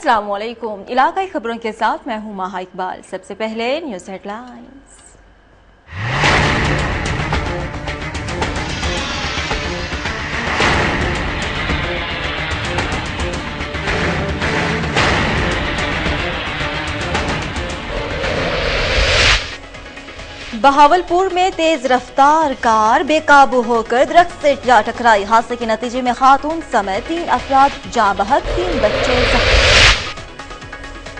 अस्सलाम वालेकुम। इलाकाई खबरों के साथ मैं हूं माहा इकबाल। सबसे पहले न्यूज़ हेडलाइंस। बहावलपुर में तेज रफ्तार कार बेकाबू होकर दरख्त से जा टकराई। हादसे के नतीजे में खातून समेत 3 अफराद जाँ बहक, 3 बच्चे जख्मी।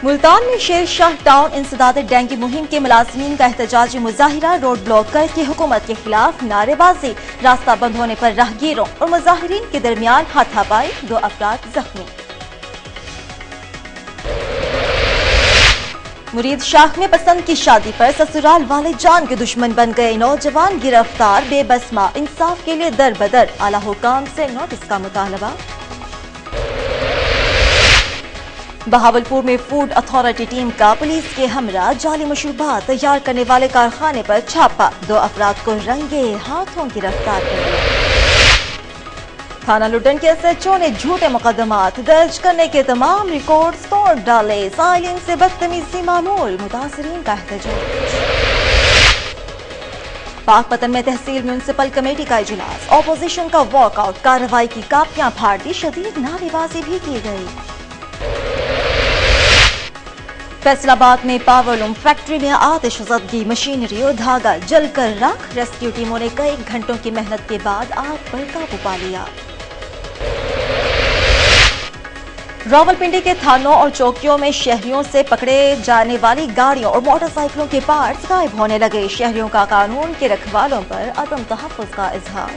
मुल्तान में शेर शाह टाउन इंसदाद डेंगू मुहिम के मुलाजिमीन का एहतजाजी मुजाहिरा, रोड ब्लॉक करके हुकूमत के खिलाफ नारेबाजी। रास्ता बंद होने पर राहगीरों और मुजाहिरीन के दरमियान हाथापाई, 2 अफराद जख्मी। मुरीद शाख में पसंद की शादी पर ससुराल वाले जान के दुश्मन बन गए। नौजवान गिरफ्तार, बेबस मां इंसाफ के लिए दर बदर। आला हुकाम से नोटिस का मुतालबा। बहावलपुर में फूड अथॉरिटी टीम का पुलिस के हमरा जाली मशरूबात तैयार करने वाले कारखाने पर छापा। 2 अफराद को रंगे हाथों गिरफ्तार कर लिया। थाना लुडन के SHO ने झूठे मुकदमात दर्ज करने के तमाम रिकॉर्ड्स तोड़ डाले। साइलिन से बदतमीजी मामूल, मुतासरीन का एहतजाज। पाकपतन में तहसील म्यूनिसिपल कमेटी का इजलास, ऑपोजिशन का वॉकआउट, कार्रवाई की कापियां फाड़ दी, शदीद नारेबाजी भी की गई। फैसलाबाद में पावरलूम फैक्ट्री में आतिशज़दगी, मशीनरी और धागा जलकर राख। रेस्क्यू टीमों ने कई घंटों की मेहनत के बाद आग पर काबू पा लिया। रावलपिंडी के थानों और चौकियों में शहरियों से पकड़े जाने वाली गाड़ियों और मोटरसाइकिलों के पार्ट्स गायब होने लगे। शहरियों का कानून के रखवालों पर अदम तहफ़्फ़ुज़ का इजहार।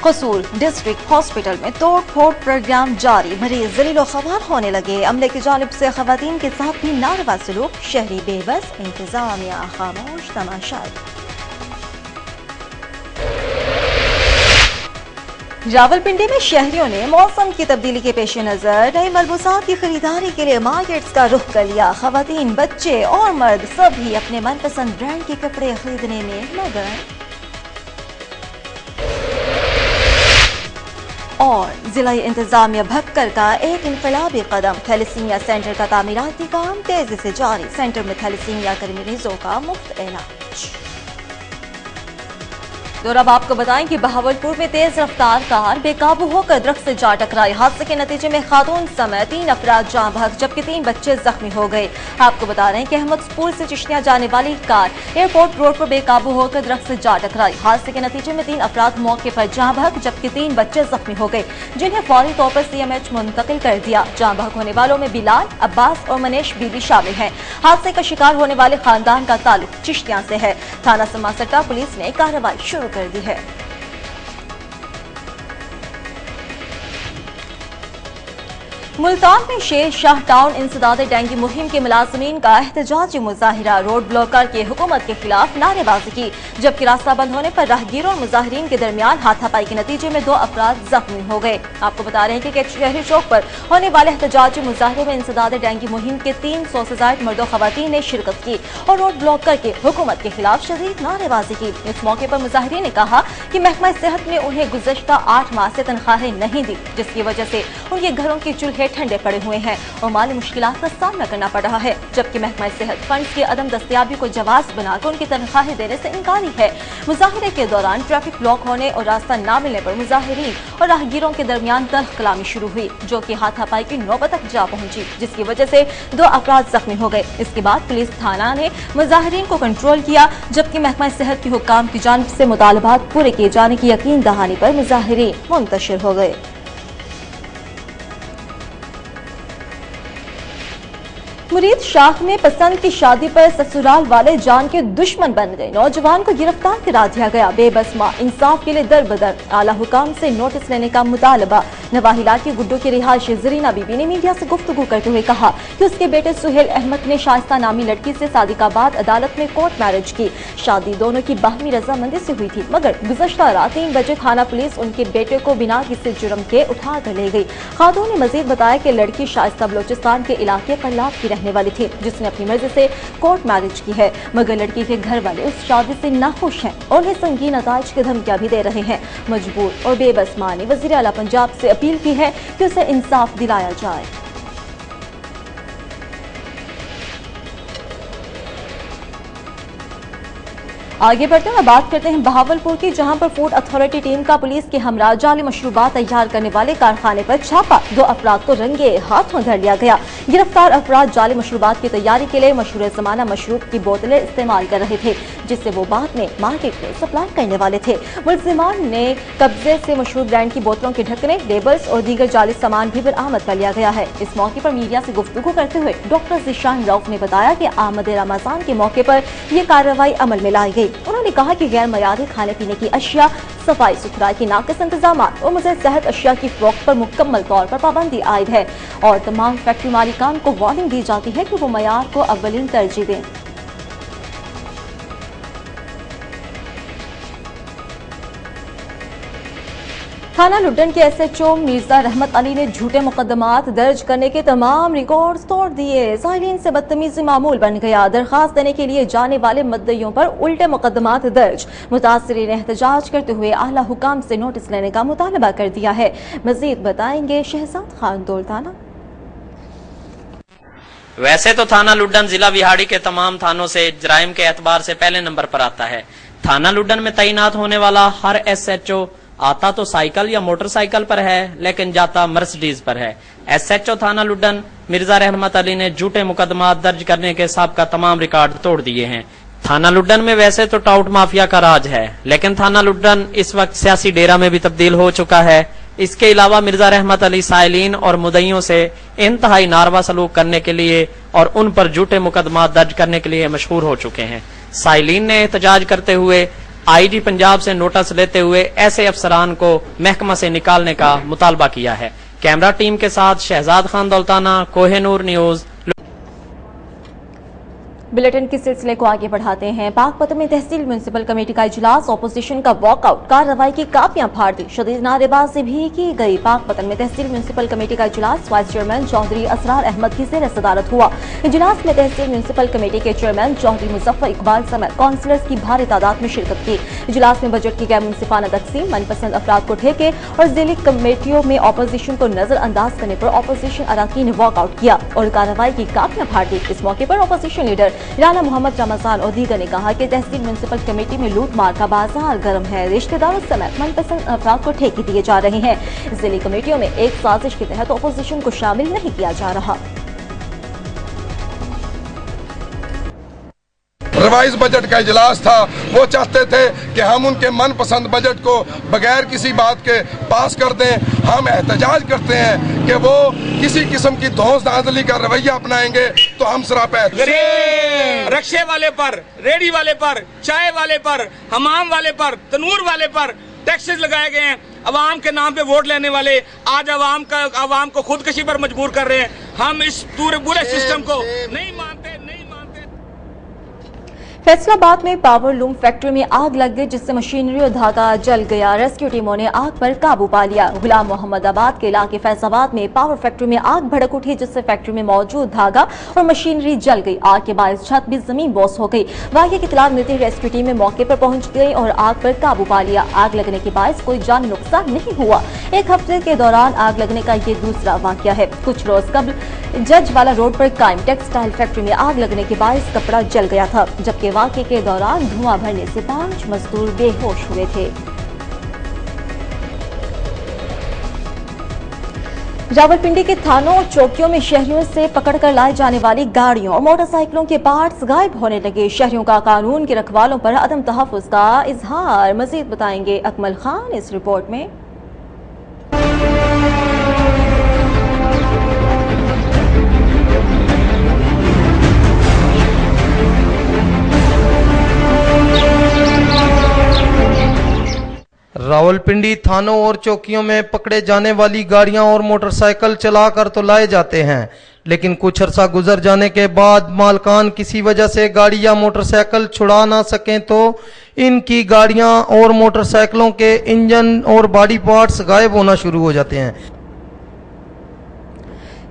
कसूर डिस्ट्रिक्ट हॉस्पिटल में तोड़ फोड़ प्रोग्राम जारी, मरीज जलीलो ख्वार होने लगे। अमले की जानिब से खवातीन के साथ भी नारवा सलूक, शहरी बेबस, इंतजामिया खामोश तमाशाई। रावलपिंडी में शहरियों ने मौसम की तब्दीली के पेश नजर नई मलबूसात की खरीदारी के लिए मार्केट्स का रुख कर लिया। खवातीन, बच्चे और मर्द सभी अपने मनपसंद ब्रांड के कपड़े खरीदने में मगन। और जिला इंतजामिया भक्कर का एक इनकलाबी कदम, थैलेसीमिया सेंटर का तामीराती काम तेजी से जारी। सेंटर में थैलेसीमिया के मरीजों का मुफ्त इलाज। और अब आपको बताएं कि बहावलपुर में तेज रफ्तार कार बेकाबू होकर दरख्त से जा टकराई। हादसे के नतीजे में खातून समेत 3 अफराद जाँ बहक, जबकि 3 बच्चे जख्मी हो गए। आपको बता रहे हैं कि अहमदपुर से चिश्तियां जाने वाली कार एयरपोर्ट रोड पर बेकाबू होकर दरख्त से जा टकराई। हादसे के नतीजे में 3 अफराद मौके पर जाँ बहक, जबकि 3 बच्चे जख्मी हो गए, जिन्हें फौरी तौर पर CMH मुंतकिल कर दिया। जाँ बहक होने वालों में बिलाल, अब्बास और मनीष बीबी शामिल हैं। हादसे का शिकार होने वाले खानदान का ताल्लुक चिश्तियां से है। थाना समासट्टा पुलिस ने कार्रवाई शुरू कर दी है। मुल्तान में शेर शाह टाउन इंसदाद डेंगू मुहिम के मुलाजिमीन का एहतजाजी मुजाहिरा, रोड ब्लॉक करके हुकूमत के खिलाफ नारेबाजी की, जबकि रास्ता बंद होने पर राहगीरों और मुजाहिरीन के दरमियान हाथापाई के नतीजे में 2 अफराद जख्मी हो गए। आपको बता रहे हैं कि शहरी चौक पर होने वाले एहतजाजी मुजाहिरे में इंसदाद डेंगू मुहिम के 300 से ज्यादा मर्दों खवातीन ने शिरकत की और रोड ब्लॉक करके हुकूमत के खिलाफ शदीद नारेबाजी की। इस मौके पर मुजाहिरीन ने कहा कि महकमा सेहत ने उन्हें गुज़श्ता 8 माह से तनख्वाहें नहीं दी, जिसकी वजह से उनके घरों के चूल्हे ठंडे पड़े हुए हैं और माली मुश्किलात का सामना करना पड़ रहा है। जबकि महकमा सेहत फंड्स की अदम दस्तयाबी को जवाब बनाकर उनकी तनख्वाहें देने से इनकारी है। मुजाहिरे के दौरान ट्रैफिक ब्लॉक होने और रास्ता न मिलने पर मुजाहिरीन और राहगीरों के दरमियान तल्ख कलामी शुरू हुई, जो कि हाथापाई की नौबत तक जा पहुंची, जिसकी वजह से 2 अफराद जख्मी हो गए। इसके बाद पुलिस थाना ने मुजाहिरीन को कंट्रोल किया, जबकि महकमा सेहत के हुक्काम की जानिब से मुतालबात पूरे किए जाने की यकीन दहानी पर मुजाहिरीन मुंतशिर हो गए। मुरीद शाख में पसंद की शादी पर ससुराल वाले जान के दुश्मन बन गए। नौजवान को गिरफ्तार करा दिया गया। बेबस मां इंसाफ के लिए दर बदर। आला हुकाम से नोटिस लेने का मुतालबा। नवाहिला की गुड्डो की रिहायश जरीना बीबी ने मीडिया से गुफ्तगू करते हुए कहा कि उसके बेटे सुहेल अहमद ने शाइस्ता नामी लड़की से शादी का बाद अदालत में कोर्ट मैरिज की। शादी दोनों की बाहमी रजामंदी से हुई थी, मगर गुज़श्ता रात 3 बजे थाना पुलिस उनके बेटे को बिना किसी जुर्म के उठा कर ले गई। खातून ने मजीद बताया कि लड़की शाइस्ता बलोचिस्तान के इलाके कल्लाब की رہنے والی تھی جس نے اپنی مرضی سے کورٹ میرج کی ہے، مگر لڑکی کے گھر والے اس شادی سے ناخوش ہیں اور انہیں سنگین نتائج کی دھمکیاں بھی دے رہے ہیں۔ مجبور اور بے بس ماں نے وزیر اعلیٰ پنجاب سے اپیل کی ہے کہ اسے انصاف دلایا جائے۔ آگے بڑھتے ہیں بات کرتے ہیں بہاولپور کی، جہاں پر فوڈ اتھارٹی ٹیم کا پولیس کے ہمراہ جعلی مشروبات تیار کرنے والے کارخانے پر چھاپا، 2 افراد کو رنگے ہاتھوں دھر لیا گیا۔ گرفتار افراد جعلی مشروبات کی تیاری کے لیے مشہور زمانہ مشروب کی بوتلیں استعمال کر رہے تھے جس سے وہ بعد میں مارکیٹ میں سپلائی کرنے والے تھے۔ ملزمان نے قبضے سے مشہور برانڈ کی بوتلوں کے ڈھکنے، لیبلز اور دیگر جعلی سامان بھی برآمد کر لیا گیا ہے۔ اس موقع پر میڈیا سے گفتگو کرتے ہوئے ڈاکٹر ذیشان روف نے بتایا کہ آمد رمضان کے موقع پر یہ کارروائی عمل میں لائی گئی۔ انہوں نے کہا کہ غیر معیاری کھانے پینے کی اشیاء، صفائی ستھرائی کی ناقص انتظامات اور مضر صحت اشیاء کی فروخت پر مکمل طور پر پابندی عائد ہے اور تمام فیکٹری مالکان کو وارننگ دی جاتی ہے کہ وہ معیار کو اولین ترجیح دیں۔ تھانہ لڈن کے S H O Mirza Rahmat Ali نے جھوٹے مقدمات درج کرنے کے تمام ریکارڈز توڑ دیے۔ سائلین سے بدتمیزی معمول بن گیا، درخواست دینے کے لیے جانے والے مدعیوں پر الٹے مقدمات درج۔ متاثرین نے احتجاج کرتے ہوئے اعلیٰ حکام سے نوٹس لینے کا مطالبہ کر دیا ہے۔ مزید بتائیں گے شہزاد خان دولتانہ۔ ویسے تو تھانہ لڈن ضلع وہاڑی کے تمام تھانوں سے جرائم کے اعتبار سے پہلے نمبر پر آتا ہے۔ تھانہ لڈن میں تعینات ہونے والا ہر ایس ایچ او آتا تو سائیکل یا موٹر سائیکل پر ہے لیکن جاتا مرسڈیز پر ہے۔ ایس ایچ او تھانہ لڈن مرزا رحمت علی نے جھوٹے مقدمات درج کرنے کے سابقہ تمام ریکارڈ توڑ دیے ہیں۔ تھانہ لڈن میں ویسے تو ٹاؤٹ مافیا کا راج ہے لیکن تھانہ لڈن اس وقت سیاسی ڈیرا میں بھی تبدیل ہو چکا ہے۔ اس کے علاوہ مرزا رحمت علی سائلین اور مدعیوں سے انتہائی ناروا سلوک کرنے کے لیے اور ان پر جھوٹے مقدمات درج کرنے کے لیے مشہور ہو چکے ہیں۔ سائلین نے احتجاج کرتے ہوئے آئی جی پنجاب سے نوٹس لیتے ہوئے ایسے افسران کو محکمہ سے نکالنے کا مطالبہ کیا ہے۔ کیمرہ ٹیم کے ساتھ شہزاد خان دولتانہ، کوہ نور نیوز۔ بلیٹن کے سلسلے کو آگے بڑھاتے ہیں۔ پاک پتن میں تحصیل میونسپل کمیٹی کا اجلاس، اپوزیشن کا واک آؤٹ، کارروائی کی کاپیاں پھاڑ دی، شدید نعرے بازی بھی کی گئی۔ پاک پتن میں تحصیل میونسپل کمیٹی کا اجلاس وائس چیئرمین چودھری اسرار احمد کی زیر صدارت ہوا۔ اجلاس میں تحصیل میونسپل کمیٹی کے چیئرمین چودھری مظفر اقبال سمیت کونسلرز کی بھاری تعداد میں شرکت کی۔ اجلاس میں بجٹ کی غیر منصفانہ تقسیم، من پسند افراد کو ٹھیکے اور ذیلی کمیٹیوں میں اپوزیشن کو نظر انداز کرنے پر اپوزیشن اراکین نے واک آؤٹ کیا اور کارروائی کی کاپیاں پھاڑ دی۔ اس موقع پر اپوزیشن لیڈر رانا محمد رمضان اور دیگر نے کہا کہ تحصیل میونسپل کمیٹی میں لوٹ مار کا بازار گرم ہے، رشتہ داروں سمیت من پسند افراد کو ٹھیکے دیے جا رہے ہیں۔ ضلعی کمیٹیوں میں ایک سازش کے تحت اپوزیشن کو شامل نہیں کیا جا رہا۔ ریوائز بجٹ کا اجلاس تھا، وہ چاہتے تھے کہ ہم ان کے من پسند بجٹ کو بغیر کسی بات کے پاس کر دیں۔ ہم احتجاج کرتے ہیں کہ وہ کسی قسم کی دھونس دھاندلی کا رویہ اپنائیں گے تو ہم سراپا رکشے والے پر، ریڑی والے پر، چائے والے پر، حمام والے پر، تنور والے پر ٹیکسز لگائے گئے ہیں۔ عوام کے نام پہ ووٹ لینے والے آج عوام کو خودکشی پر مجبور کر رہے ہیں۔ ہم اس پورے سسٹم کو نہیں مانتے۔ فیصلہ آباد میں پاور لوم فیکٹری میں آگ لگ گئی جس سے مشینری اور دھاگا جل گیا۔ ریسکیو ٹیموں نے آگ پر قابو پا لیا۔ غلام محمد آباد کے علاقے فیصل آباد میں پاور فیکٹری میں آگ بھڑک اٹھی جس سے فیکٹری میں موجود دھاگا اور مشینری جل گئی۔ آگ کے باعث چھت بھی زمین بوس ہو گئی۔ واقعے کی اطلاع ملتے ہی ریسکیو ٹیمیں موقع پر پہنچ گئی اور آگ پر قابو پا لیا۔ آگ لگنے کے باعث کوئی جانی نقصان نہیں ہوا۔ ایک ہفتے کے دوران آگ لگنے کا یہ دوسرا واقعہ ہے۔ کچھ روز قبل جج والا روڈ پر قائم ٹیکسٹائل فیکٹری میں آگ لگنے کے باعث کپڑا جل گیا تھا جبکہ واقعے کے دوران دھواں بھرنے سے 5 مزدور بے ہوش ہوئے تھے۔ راولپنڈی کے تھانوں اور چوکیوں میں شہریوں سے پکڑ کر لائے جانے والی گاڑیوں اور موٹر سائیکلوں کے پارٹس غائب ہونے لگے۔ شہریوں کا قانون کے رکھوالوں پر عدم تحفظ کا اظہار۔ مزید بتائیں گے اکمل خان اس رپورٹ میں۔ راولپنڈی تھانوں اور چوکیوں میں پکڑے جانے والی گاڑیاں اور موٹر سائیکل چلا کر تو لائے جاتے ہیں لیکن کچھ عرصہ گزر جانے کے بعد مالکان کسی وجہ سے گاڑی یا موٹر سائیکل چھڑا نہ سکیں تو ان کی گاڑیاں اور موٹر سائیکلوں کے انجن اور باڈی پارٹس غائب ہونا شروع ہو جاتے ہیں۔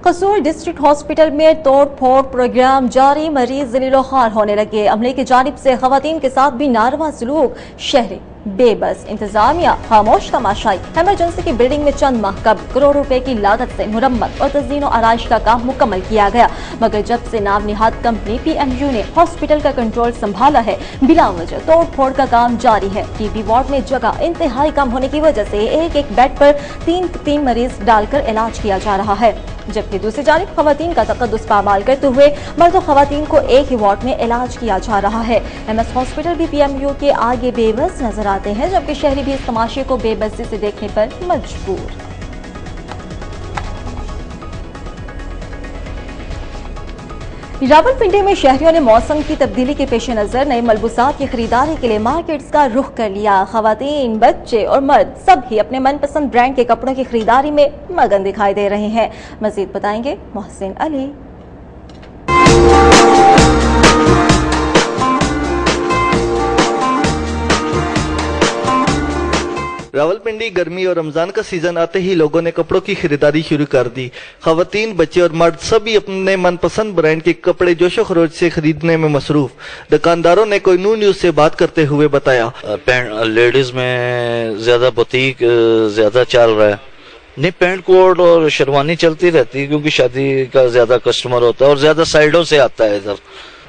قصور ڈسٹرکٹ ہاسپٹل میں توڑ پھوڑ پروگرام جاری، مریض ذلیل و خوار ہونے لگے، عملے کی جانب سے خواتین کے ساتھ بھی ناروا سلوک، شہری بے بس، انتظامیہ خاموش تماشائی۔ ایمرجنسی کی بلڈنگ میں چند ماہ قبل کروڑ روپے کی لاگت سے مرمت اور تزئین و آرائش کا کام مکمل کیا گیا، مگر جب سے نام نہاد کمپنی پی ایم یو نے ہاسپٹل کا کنٹرول سنبھالا ہے، بلا وجہ توڑ پھوڑ کا کام جاری ہے۔ ٹی بی وارڈ میں جگہ انتہائی کم ہونے کی وجہ سے ایک بیڈ پر تین مریض ڈال کر علاج کیا جا رہا ہے، جبکہ دوسری جانب خواتین کا تقدس پامال کرتے ہوئے مرد و خواتین کو ایک ہی وارڈ میں علاج کیا جا رہا ہے۔ ایم ایس ہاسپٹل بھی پی ایم یو کے آگے بے بس نظر آتے ہیں، جبکہ شہری بھی اس تماشے کو بے بسی سے دیکھنے پر مجبور۔ راولپنڈی میں شہریوں نے موسم کی تبدیلی کے پیش نظر نئے ملبوسات کی خریداری کے لیے مارکیٹس کا رخ کر لیا۔ خواتین، بچے اور مرد سب ہی اپنے من پسند برانڈ کے کپڑوں کی خریداری میں مگن دکھائی دے رہے ہیں۔ مزید بتائیں گے محسن علی۔ راولپنڈی گرمی اور رمضان کا سیزن آتے ہی لوگوں نے کپڑوں کی خریداری شروع کر دی۔ خواتین، بچے اور مرد سبھی اپنے من پسند برانڈ کے کپڑے جوش و خروش سے خریدنے میں مصروف۔ دکانداروں نے کوئی نون نیوز سے بات کرتے ہوئے بتایا، لیڈیز میں زیادہ بوتیک زیادہ چل رہا ہے، نہیں پینٹ کوٹ اور شیروانی چلتی رہتی ہے کیونکہ شادی کا زیادہ کسٹمر ہوتا ہے اور زیادہ سائڈوں سے آتا ہے ادھر۔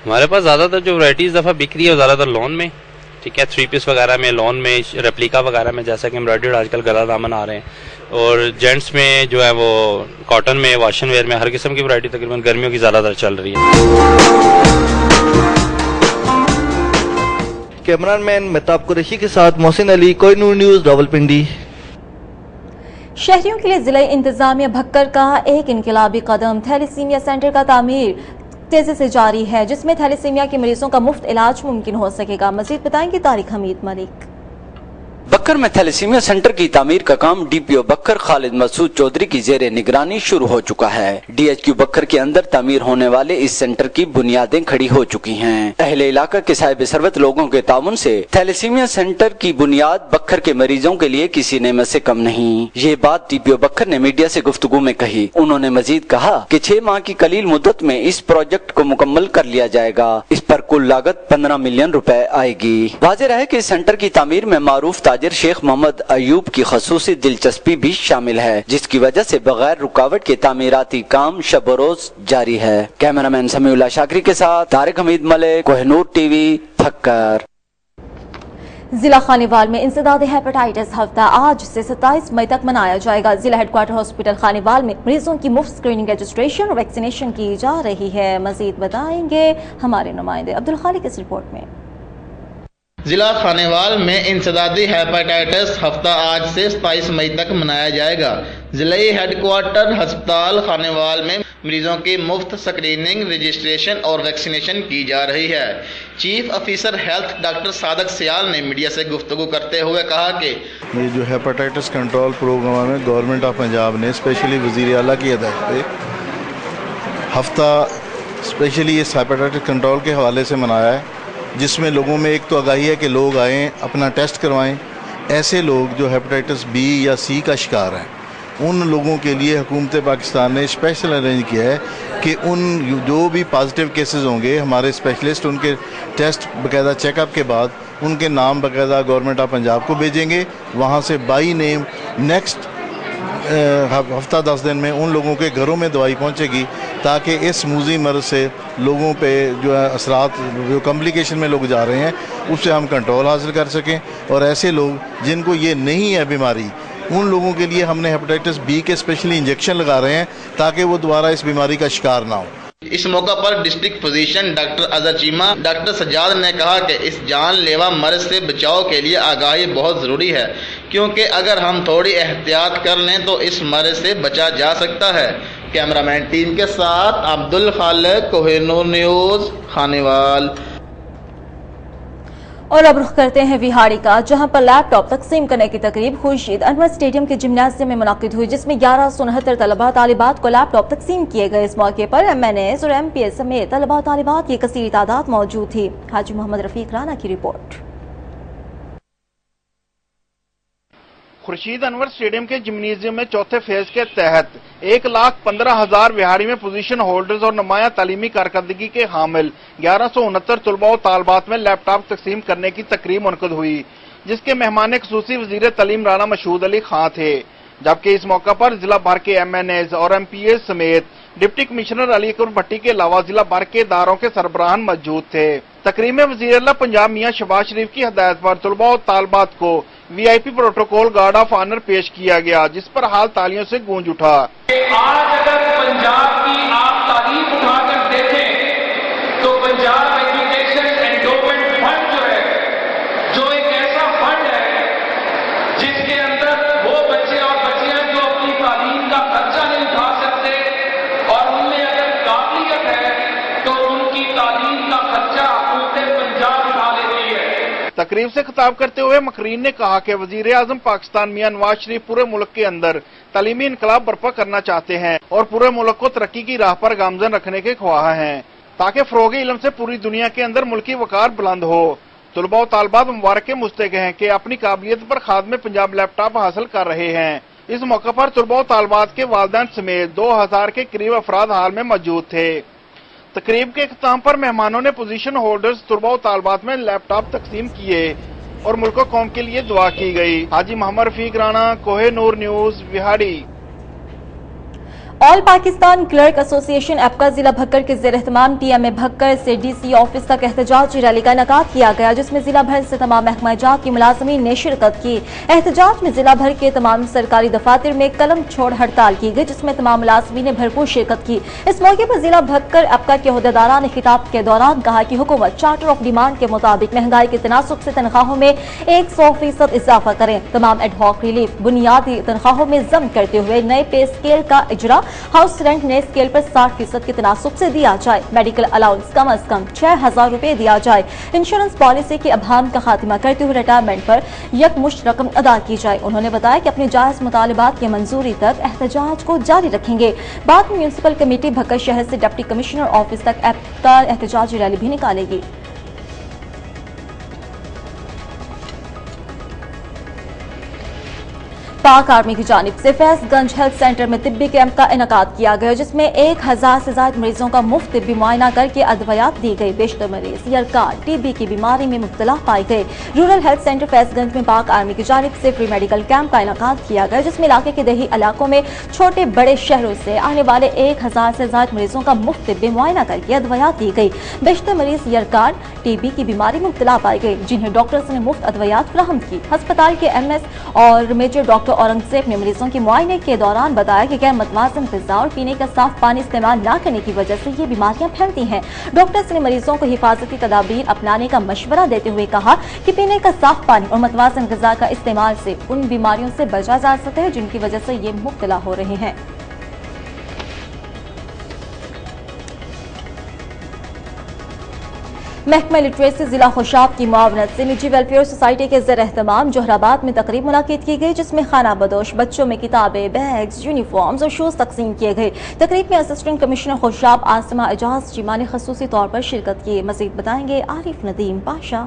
ہمارے پاس زیادہ تر جو ورائٹیز دفعہ بک رہی ہے زیادہ تر لون میں، ٹھیک ہے، 3 پیس وغیرہ میں، لون میں، ریپلیکا وغیرہ میں، جیسا کہ ایمبرائڈرڈ آج کل گلا دامن آ رہے ہیں، اور جینٹس میں جو ہے وہ کاٹن میں، واشن ویئر میں، ہر قسم کی ورائٹی تقریباً گرمیوں کی زیادہ تر چل رہی ہے۔ کیمران مین مہتاب قریشی کے ساتھ محسن علی، کوئی نور نیوز، راولپنڈی۔ شہریوں کے لیے ضلع انتظامیہ بھکر کا ایک انقلابی قدم، تھیلیسیمیا سینٹر کا تعمیر تیزی سے جاری ہے، جس میں تھیلیسیمیا کے مریضوں کا مفت علاج ممکن ہو سکے گا۔ مزید بتائیں گے طارق حمید ملک۔ بکر میں تھیلیسیمیا سینٹر کی تعمیر کا کام ڈی پی او بکر خالد مسعود چودھری کی زیر نگرانی شروع ہو چکا ہے۔ ڈی ایچ کیو بکر کے اندر تعمیر ہونے والے اس سینٹر کی بنیادیں کھڑی ہو چکی ہیں۔ اہل علاقہ کے صاحب ثروت لوگوں کے تعاون سے تھیلیسیمیا سینٹر کی بنیاد بکر کے مریضوں کے لیے کسی نعمت سے کم نہیں۔ یہ بات ڈی پی او بکر نے میڈیا سے گفتگو میں کہی۔ انہوں نے مزید کہا کہ 6 ماہ کی قلیل مدت میں اس پروجیکٹ کو مکمل کر لیا جائے گا۔ اس پر کل لاگت 15 ملین روپے آئے گی۔ واضح رہے کہ اس سینٹر کی تعمیر میں معروف تاجر شیخ محمد ایوب کی خصوصی دلچسپی بھی شامل ہے، جس کی وجہ سے بغیر رکاوٹ کے تعمیراتی کام شب و روز جاری ہے۔ کیمرامین سمیع اللہ شاکری کے ساتھ طارق حمید ملک، کوہ نور ٹی وی، بھکر۔ ضلع خانیوال میں انسداد ہیپاٹائٹس ہفتہ آج سے 27 مئی تک منایا جائے گا۔ ضلع ہیڈ کوارٹر ہاسپٹل خانیوال میں مریضوں کی مفت اسکریننگ، رجسٹریشن اور ویکسینیشن کی جا رہی ہے۔ مزید بتائیں گے ہمارے نمائندے عبدالخالق اس رپورٹ میں۔ ضلع خانیوال میں انسدادی ہیپاٹائٹس ہفتہ آج سے 27 مئی تک منایا جائے گا۔ ضلعی ہیڈ کوارٹر ہسپتال خانیوال میں مریضوں کی مفت سکریننگ، رجسٹریشن اور ویکسینیشن کی جا رہی ہے۔ چیف آفیسر ہیلتھ ڈاکٹر صادق سیال نے میڈیا سے گفتگو کرتے ہوئے کہا کہ یہ جو ہیپاٹائٹس کنٹرول پروگرام ہے گورنمنٹ آف پنجاب نے اسپیشلی وزیر اعلیٰ کی ہدایت پہ ہفتہ اسپیشلی اس ہیپاٹائٹس کنٹرول کے حوالے سے منایا ہے، جس میں لوگوں میں ایک تو آگاہی ہے کہ لوگ آئیں اپنا ٹیسٹ کروائیں۔ ایسے لوگ جو ہیپاٹائٹس بی یا سی کا شکار ہیں ان لوگوں کے لیے حکومت پاکستان نے اسپیشل ارینج کیا ہے کہ ان جو بھی پازیٹیو کیسز ہوں گے ہمارے اسپیشلسٹ ان کے ٹیسٹ باقاعدہ چیک اپ کے بعد ان کے نام باقاعدہ گورنمنٹ آف پنجاب کو بھیجیں گے، وہاں سے بائی نیم نیکسٹ ہفتہ 10 دن میں ان لوگوں کے گھروں میں دوائی پہنچے گی تاکہ اس موذی مرض سے لوگوں پہ جو ہے اثرات جو کمپلیکیشن میں لوگ جا رہے ہیں اس سے ہم کنٹرول حاصل کر سکیں، اور ایسے لوگ جن کو یہ نہیں ہے بیماری ان لوگوں کے لیے ہم نے ہیپاٹائٹس بی کے اسپیشلی انجیکشن لگا رہے ہیں تاکہ وہ دوبارہ اس بیماری کا شکار نہ ہو۔ اس موقع پر district physician doctor Azhar Cheema doctor Sajjad نے کہا کہ اس جان لیوا مرض سے بچاؤ کے لیے آگاہی بہت ضروری ہے، کیونکہ اگر ہم تھوڑی احتیاط کر لیں تو اس مرض سے بچا جا سکتا ہے۔ کیمرامین ٹیم کے ساتھ عبدالخالق، کوہ نور نیوز، خانیوال۔ اور اب رخ کرتے ہیں وہاڑی کا، جہاں پر لیپ ٹاپ تقسیم کرنے کی تقریب خورشید انور اسٹیڈیم کے جمنازیم میں منعقد ہوئی، جس میں 1169 طلباء طالبات کو لیپ ٹاپ تقسیم کیے گئے۔ اس موقع پر ایم این ایز اور ایم پی ایس سمیت طلباء طالبات کی کثیر تعداد موجود تھی۔ حاجی محمد رفیق رانا کی رپورٹ۔ खुर्शीद अनवर स्टेडियम के जिम्नेजियम में चौथे फेज के तहत 1,15,000 विहाड़ी में पोजीशन होल्डर्स और नुमाया तालीमी कारकर्दगी के हामिल 1169 तलबा और तालबात में लैपटॉप तकसीम करने की तकरीब मुनक़द हुई, जिसके मेहमान खुसूसी वज़ीर तालीम राना मशहूद अली खां थे। जबकि इस मौका पर जिला भर के MNAs और MPAs समेत डिप्टी कमिश्नर अली अकबर भट्टी के अलावा जिला भर के इदारों के सरबराहान मौजूद थे। तकरीब में वज़ीर आला पंजाब मियां शहबाज शरीफ की हदायत पर तलबा और तालबात को VIP protocol guard of honour पेश किया गया, जिस पर हाल तालियों से गूंज उठा। आज अगर पंजाब की आप तारीफ उठाकर देखें तो पंजाब एजुकेशन एंडोमेंट फंड जो है, जो एक ऐसा फंड है जिसके अंदर वो बच्चे और बच्चियां जो अपनी तालीम का खर्चा नहीं उठा सकते और उनमें अगर काबिलियत है तो उनकी तालीम का खर्चा पूरे पंजाब उठा लेती है। तकरीब से खिताब करते हुए मकरीन ने कहा कि वजीर आजम पाकिस्तान मियां नवाज शरीफ पूरे मुल्क के अंदर तालीमी इनकलाब बर्पा करना चाहते हैं और पूरे मुल्क को तरक्की की राह पर गामजन रखने के ख्वाह हैं, ताकि फरोग इल्म से पूरी दुनिया के अंदर मुल्की वकार बुलंद हो। तलबा और तालबात मुबारक के मुस्तक हैं कि अपनी काबिलियत पर खादमे पंजाब लैपटॉप हासिल कर रहे हैं। इस मौका पर तलबा और तालबात के वालिदैन समेत 2000 के करीब अफराद हाल में मौजूद थे। तकरीब के इख्तिताम पर मेहमानों ने पोजीशन होल्डर्स तलबा और तालबात में लैपटॉप तकसीम किए और मुल्क कौम के लिए दुआ की गई। हाजी Mohammad Rafiq Rana, Kohe Noor news, Vehari. All Pakistan clerk association APCA जिला भक्कर के ज़ेर एहतमाम TMA भक्कर से DC ऑफिस तक एहतजाजी रैली का इनेकाद किया गया, जिसमें जिला भर से तमाम महकमा जात की मुलाजमीन ने शिरकत की। एहतजाज में जिला भर के तमाम सरकारी दफातर में कलम छोड़ हड़ताल की गई, जिसमें तमाम मुलाजमीन ने भरपूर शिरकत की। इस मौके पर जिला भक्कर एपका के अहदेदारा ने खिताब के दौरान कहा कि हुकूमत चार्टर ऑफ डिमांड के मुताबिक महंगाई के तनासुब से तनख्वाहों में 100% इजाफा करें, तमाम एडहॉक रिलीफ, बुनियादी तनख्वाहों में जम करते हुए नए पे स्केल का इजरा, हाउस रेंट नए स्केल पर 60% के तनासुब से दिया जाए, मेडिकल अलाउंस कम अज कम 6,000 रुपए दिया जाए, इंश्योरेंस पॉलिसी के अभाम का खात्मा करते हुए रिटायरमेंट पर यकमुश्त रकम अदा की जाए। उन्होंने बताया कि अपने जायज मुतालिबात की मंजूरी तक एहतजाज को जारी रखेंगे। बाद में म्यूनिसिपल कमेटी भक्कर शहर से डिप्टी कमिश्नर ऑफिस तक एहतजाजी रैली भी निकालेगी। पाक आर्मी की जानिब से फैजगंज हेल्थ सेंटर में तिब्बी कैंप का इनेकाद किया गया, जिसमें 1000 से ज्यादा मरीजों का मुफ्त तिब्बी मुआयना करके अद्वियात दी गई। बेशतर मरीज यरकार TB की बीमारी में मुब्तला पाए गए। रूरल हेल्थ सेंटर फैजगंज में पाक आर्मी की जानिब से फ्री मेडिकल कैंप का इनेकाद किया गया, जिसमें इलाके के देही इलाकों में छोटे बड़े शहरों से आने वाले 1000 से ज्यादा मरीजों का मुफ्त तिब्बी मुआयना करके अद्वियात दी गई। बेशतर मरीज यरकार TB की बीमारी में मुब्तला पाए गए, जिन्हें डॉक्टर्स ने मुफ्त अद्वियात फराहम की। अस्पताल के MS और मेजर डॉक्टर औरंगजेब ने मरीजों के मुआयने के दौरान बताया कि गैर मतवाजन ग़िज़ा और पीने का साफ पानी इस्तेमाल न करने की वजह से ये बीमारियां फैलती हैं। डॉक्टर्स ने मरीजों को हिफाजती तदाबीर अपनाने का मशवरा देते हुए कहा कि पीने का साफ पानी और मतवाजन ग़िज़ा का इस्तेमाल से उन बीमारियों से बचा जा सकता है जिनकी वजह से ये मुब्तला हो रहे हैं। महकमा लिटरेसी जिला खुशाब की मुआवनत से निजी वेलफेयर सोसाइटी के ज़ेर एहतमाम जोहराबाद में तकरीब मुनाकिद की गई, जिसमें खाना बदोश बच्चों में किताबें, बैग्स, यूनिफॉर्म्स और शूज तकसीम किए गए। तकरीब में असिस्टेंट कमिश्नर खुशाब आसमा एजाज चीमा ने खसूसी तौर पर शिरकत की। मजीद बताएंगे आरिफ नदीम पाशा।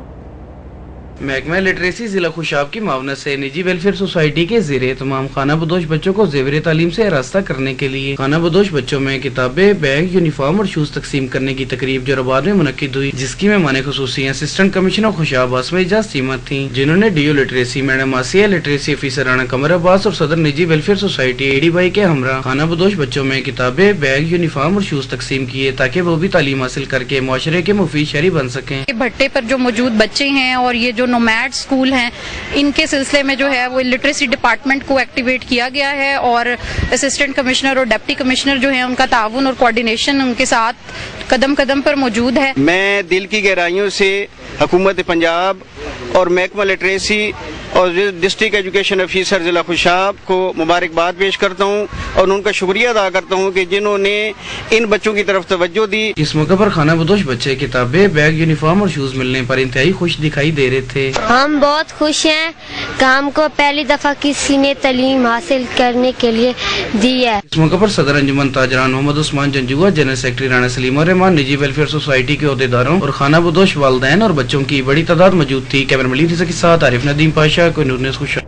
महकमा लिटरेसी जिला खुशाब की मावनत से निजी वेलफेयर सोसाइटी के ज़ेरे तमाम खाना बदोश बच्चों को ज़ेवर तालीम से आरास्ता करने के लिए खाना बदोश बच्चों में किताबें, बैग, यूनिफॉर्म और शूज तकसीम करने की तकरीब जोराबाद में मुनक्किद हुई, जिसकी मेहमान खुसूसी असिस्टेंट कमिश्नर खुशाब आसमा एजाज चीमा थी, जिन्होंने DO literacy madam Asiya, literacy officer Rana Qamar Abbas और सदर निजी वेलफेयर सोसाइटी AD भाई के हमरा खाना बदोश बच्चों में किताबें, बैग, यूनिफॉर्म और शूज तकसीम किए, ताकि वो भी तालीम हासिल करके मुआशरे के मुफीद शहरी बन सकें। भट्टे पर जो मौजूद बच्चे हैं और ये जो नोमैड स्कूल हैं, इनके सिलसिले में जो है वो लिटरेसी डिपार्टमेंट को एक्टिवेट किया गया है और असिस्टेंट कमिश्नर और डिप्टी कमिश्नर जो है उनका ताउन और कोऑर्डिनेशन उनके साथ कदम कदम पर मौजूद है। मैं दिल की गहराइयों से हुकूमत पंजाब और महकमा लिटरेसी और डिस्ट्रिक्ट एजुकेशन ऑफिसर जिला खुशाब को मुबारकबाद पेश करता हूँ और उनका शुक्रिया अदा करता हूँ कि जिन्होंने इन बच्चों की तरफ तवज्जो दी। इस मौके पर खाना बदोश बच्चे किताबें, बैग, यूनिफॉर्म और शूज मिलने पर इंतहाई खुश दिखाई दे रहे थे। हम बहुत खुश हैं कि हमको पहली दफा किसी ने तालीम हासिल करने के लिए दी है। इस मौके पर सदर अंजुमन ताजरान मोहम्मद उस्मान जंजुआ, जनरल सेक्रेटरी राना सलीम रहमान, निजी वेलफेयर सोसाइटी के अहदेदारों और खाना बदोश वालिदैन और बच्चों की बड़ी तादाद मौजूद थी। कैमरा मैन के साथ आरिफ नदीम पाशा, कोहिनूर न्यूज़ खुशाब।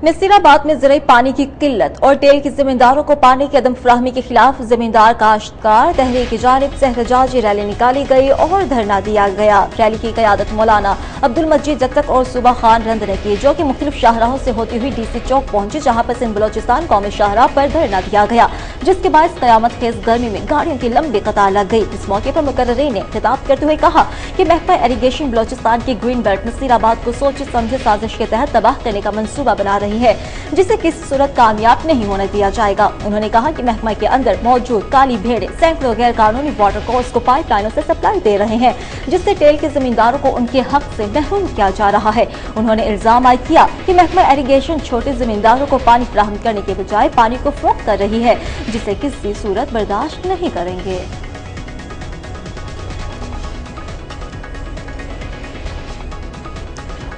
नसीराबाद में ज़राई पानी की किल्लत और टेल के जिम्मेदारों को पानी की अदम फराहमी के खिलाफ जिम्मेदार काश्तकार तहरीक की जानिब से एहतजाजी रैली निकाली गई और धरना दिया गया। रैली की क़यादत मौलाना अब्दुल मजीद जट्टक और सूबा खान रंद ने की, जो कि मुख्तलिफ शाहराहों से होती हुई DC चौक पहुंचे, जहां पर सिंध बलोचिस्तान कौमी शाहराह पर धरना दिया गया, जिसके बाद कयामत खेज गर्मी में गाड़ियों की लंबी कतार लग गई। इस मौके पर मुकर्ररीन ने खिताब करते हुए कहा कि महकमा इरिगेशन बलोचिस्तान की ग्रीन बेल्ट नसीराबाद को सोचे समझे साजिश के तहत तबाह करने का मंसूबा बना रही है, जिसे किसी सूरत कामयाब नहीं होने दिया जाएगा। उन्होंने कहा कि महकमा के अंदर मौजूद काली भेड़े सैकड़ों गैर कानूनी वाटर कोर्स को पाइपलाइनों से सप्लाई दे रहे हैं, जिससे टेल के जमींदारों को उनके हक से महरूम किया जा रहा है। उन्होंने इल्जाम आयद किया कि महकमा इरिगेशन छोटे जमींदारों को पानी फराहम करने के बजाय पानी को फरोख्त कर रही है, जिसे किसी सूरत बर्दाश्त नहीं करेंगे।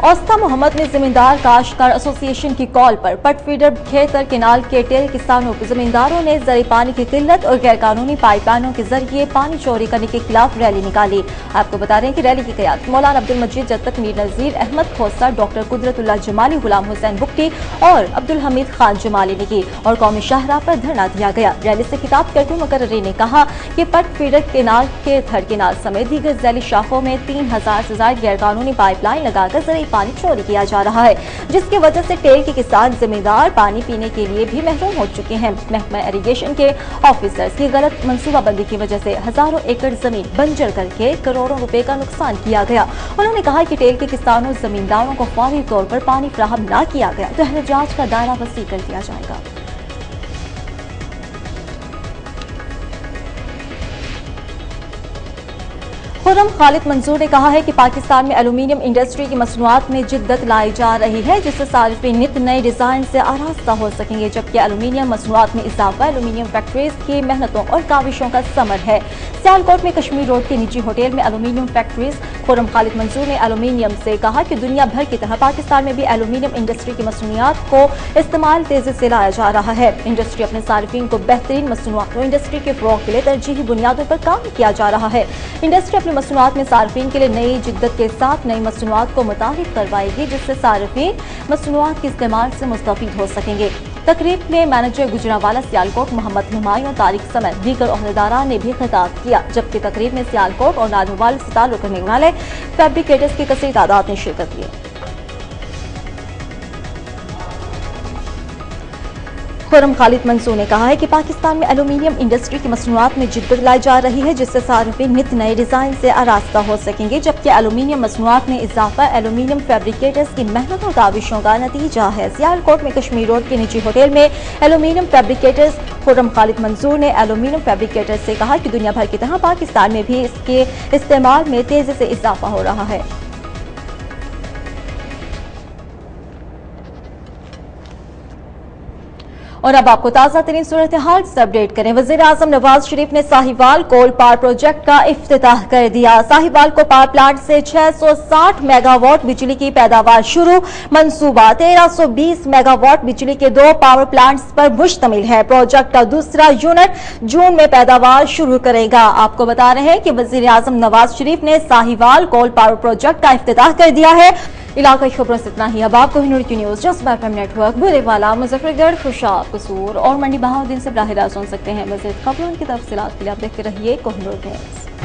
औस्ता मोहम्मद ने जमींदार काश्तकार एसोसिएशन की कॉल पर पट फीडर खेतर केनाल के टेल किसानों जमींदारों ने ज़राई पानी की किल्लत और गैर कानूनी पाइपलाइनों के जरिए पानी चोरी करने के खिलाफ रैली निकाली। आपको बता रहे हैं कि रैली की क़यादत मौलाना अब्दुल मजीद जट्टक, मीर नज़ीर अहमद खोसा, डॉक्टर कुदरतुल्लाह जमाली, गुलाम हुसैन बुक्टी और अब्दुल हमीद खान जमाली ने की और कौमी शाहराह पर धरना दिया गया। रैली से खिताब करते हुए मुकर्ररीन ने कहा कि पट फीडर केनाल के थर केनाल समेत दीगर ज़ैली शाखों में 3000 से ज़ायद गैर कानूनी पाइपलाइन लगाकर ज़राई पानी चोरी किया जा रहा है, जिसकी वजह से टेल के किसान जिम्मेदार पानी पीने के लिए भी महरूम हो चुके हैं। महकमा इरिगेशन के ऑफिसर्स की गलत मंसूबाबंदी की वजह से हजारों एकड़ जमीन बंजर करके करोड़ों रुपए का नुकसान किया गया। उन्होंने कहा कि टेल के किसानों जमींदारों को फौरी तौर पर पानी फराहम न किया गया तो एहतजाज का दायरा वसी कर दिया जाएगा। खुर्रम खालिद मंसूर ने कहा है कि पाकिस्तान में एल्यूमीनियम इंडस्ट्री की मसनूआत में जिद्दत लाई जा रही है, जिससे सारिफीन नित नए डिजाइन से आरास्ता हो सकेंगे, जबकि एल्यूमीनियम मसनूआत में इजाफा एल्यूमीनियम फैक्ट्रीज की मेहनतों और काविशों का समर है। सियालकोट में कश्मीर रोड के निजी होटल में एल्यूमीनियम फैक्ट्रीज। खुर्रम खालिद मंसूर ने एल्यूमीनियम से कहा कि दुनिया भर की तरह पाकिस्तान में भी एल्यूमीनियम इंडस्ट्री की मसनूआत को इस्तेमाल तेजी से लाया जा रहा है। इंडस्ट्री अपने सारिफीन को बेहतरीन मसनूआत और इंडस्ट्री के फरोग के लिए तरजीही बुनियादों पर काम किया जा रहा है। इंडस्ट्री अपनी मसनूआत में सार्फिन के लिए नई जिद्दत के साथ नई मसनूआत को मुतारिफ करवाएगी, जिससे सार्फिन मसनूआत के इस्तेमाल से मुस्तफीद हो सकेंगे। तकरीब में मैनेजर गुजरावाला सियालकोट मोहम्मद हुमायूं तारिक समेत दीगर ओहदेदारान ने भी खिताब किया, जबकि तकरीब में सियालकोट और नादरवाल से ताल्लुक रखने वाले फैब्रिकेटर्स की कसीर तादाद ने शिरकत की। खुर्रम खालिद मंसूर ने कहा है कि पाकिस्तान में एल्यूमीनियम इंडस्ट्री की मसनूआत में जिद्दत लाई जा रही है, जिससे सारिफीन नित नए डिजाइन से आरास्ता हो सकेंगे, जबकि एल्यूमीनियम मसनूआत में इजाफा एल्यूमीनियम फैब्रिकेटर्स की मेहनत और काविशों का नतीजा है। सियालकोट में कश्मीर रोड के निजी होटल में एल्यूमीनियम फैब्रिकेटर्स। खुर्रम खालिद मंसूर ने एल्यूमीनियम फैब्रिकेटर्स से कहा कि दुनिया भर की तरह पाकिस्तान में भी इसके इस्तेमाल में तेजी से इजाफा हो रहा है। और अब आपको ताज़ा तरीन सूरत हाल से अपडेट करें। वज़ीर आज़म नवाज शरीफ ने साहिवाल कोल पावर प्रोजेक्ट का इफ्तिताह कर दिया। साहिवाल को पावर प्लांट से 660 मेगावाट बिजली की पैदावार शुरू। मंसूबा 1320 मेगावाट बिजली के 2 पावर प्लांट्स पर मुश्तमिल है। प्रोजेक्ट का दूसरा यूनिट जून में पैदावार शुरू करेगा। आपको बता रहे हैं कि वज़ीर आज़म नवाज शरीफ ने साहिवाल कोल पावर प्रोजेक्ट का इफ्तिताह कर दिया है। इलाकाई खबरों से इतना ही। अब आप कोहिनूर की न्यूज जज्बा FM नेटवर्क, बुरेवाला, मुजफ्फरगढ़, खुशाब, कसूर और मंडी बहाउद्दीन से बराह रास्त सुन सकते हैं। मज़ीद खबरों की तफसीलात के लिए आप देखते रहिए कोहिनूर न्यूज।